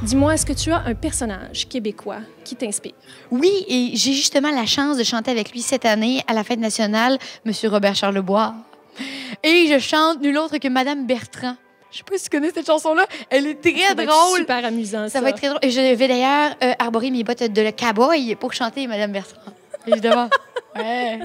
Dis-moi, est-ce que tu as un personnage québécois qui t'inspire? Oui, et j'ai justement la chance de chanter avec lui cette année à la Fête nationale, M. Robert Charlebois. Et je chante nul autre que Madame Bertrand. Je sais pas si tu connais cette chanson-là. Elle est très drôle. Super amusant, Ça va être très drôle. Et je vais d'ailleurs arborer mes bottes de cowboy pour chanter Madame Bertrand. Évidemment. Ouais.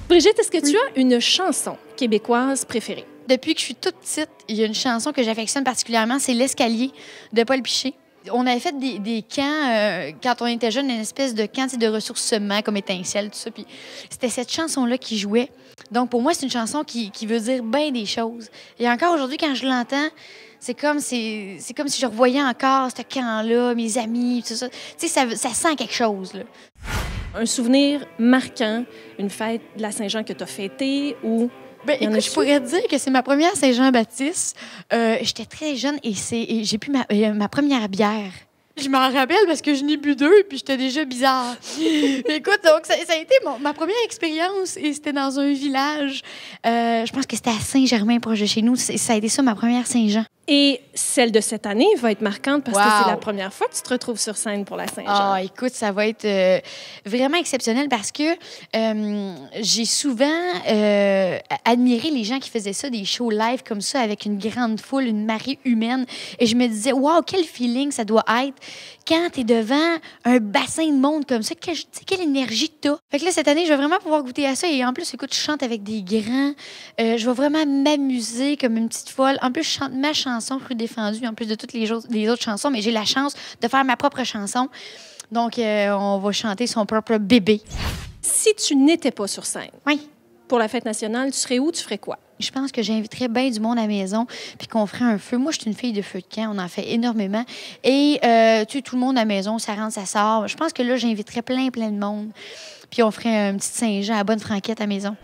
Brigitte, est-ce que tu as une chanson québécoise préférée? Depuis que je suis toute petite, il y a une chanson que j'affectionne particulièrement, c'est L'Escalier de Paul Piché. On avait fait des camps, quand on était jeune, une espèce de camp de ressourcement, comme Étincelle, tout ça. Puis c'était cette chanson-là qui jouait. Donc, pour moi, c'est une chanson qui veut dire bien des choses. Et encore aujourd'hui, quand je l'entends, c'est comme si je revoyais encore ce camp-là, mes amis, tout ça. Tu sais, ça sent quelque chose, là. Un souvenir marquant, une fête de la Saint-Jean que tu as fêtée ou... Ben, écoute, je pourrais te dire que c'est ma première Saint-Jean-Baptiste. J'étais très jeune et j'ai bu ma première bière. Je m'en rappelle parce que je n'ai bu 2 puis j'étais déjà bizarre. Écoute, donc ça a été ma première expérience et c'était dans un village. Je pense que c'était à Saint-Germain, proche de chez nous. Ça a été ça, ma première Saint-Jean. Et celle de cette année va être marquante parce que Wow. c'est la première fois que tu te retrouves sur scène pour la Saint-Jean. Ah, écoute, ça va être vraiment exceptionnel parce que j'ai souvent admiré les gens qui faisaient ça, des shows live comme ça, avec une grande foule, une marée humaine. Et je me disais, wow, quel feeling ça doit être quand tu es devant un bassin de monde comme ça. Quelle énergie tu as. Fait que là, cette année, je vais vraiment pouvoir goûter à ça. Et en plus, écoute, je chante avec des grands. Je vais vraiment m'amuser comme une petite folle. En plus, je chante ma chanson, Rue défendue, en plus de toutes les autres chansons, mais j'ai la chance de faire ma propre chanson. Donc, on va chanter son propre bébé. Si tu n'étais pas sur scène Oui. pour la fête nationale, tu serais où? Tu ferais quoi? Je pense que j'inviterais bien du monde à la maison puis qu'on ferait un feu. Moi, je suis une fille de feu de camp. On en fait énormément. Et tu sais, tout le monde à la maison, ça rentre, ça sort. Je pense que là, j'inviterais plein de monde. Puis on ferait une petite Saint-Jean à bonne franquette à la maison.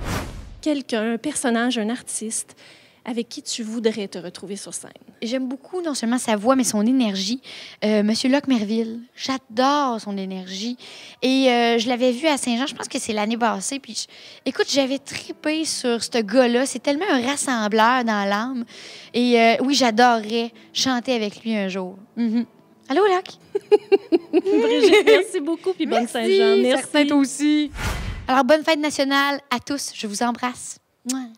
Quelqu'un, un personnage, un artiste avec qui tu voudrais te retrouver sur scène? J'aime beaucoup non seulement sa voix, mais son énergie. Monsieur Locke Merville, j'adore son énergie. Et je l'avais vu à Saint-Jean, je pense que c'est l'année passée. Puis, écoute, j'avais trippé sur ce gars-là. C'est tellement un rassembleur dans l'âme. Et oui, j'adorerais chanter avec lui un jour. Allô, Locke? Brigitte, merci beaucoup, puis bonne Saint-Jean. Merci. Certain, toi aussi. Alors, bonne fête nationale à tous. Je vous embrasse. Mouah.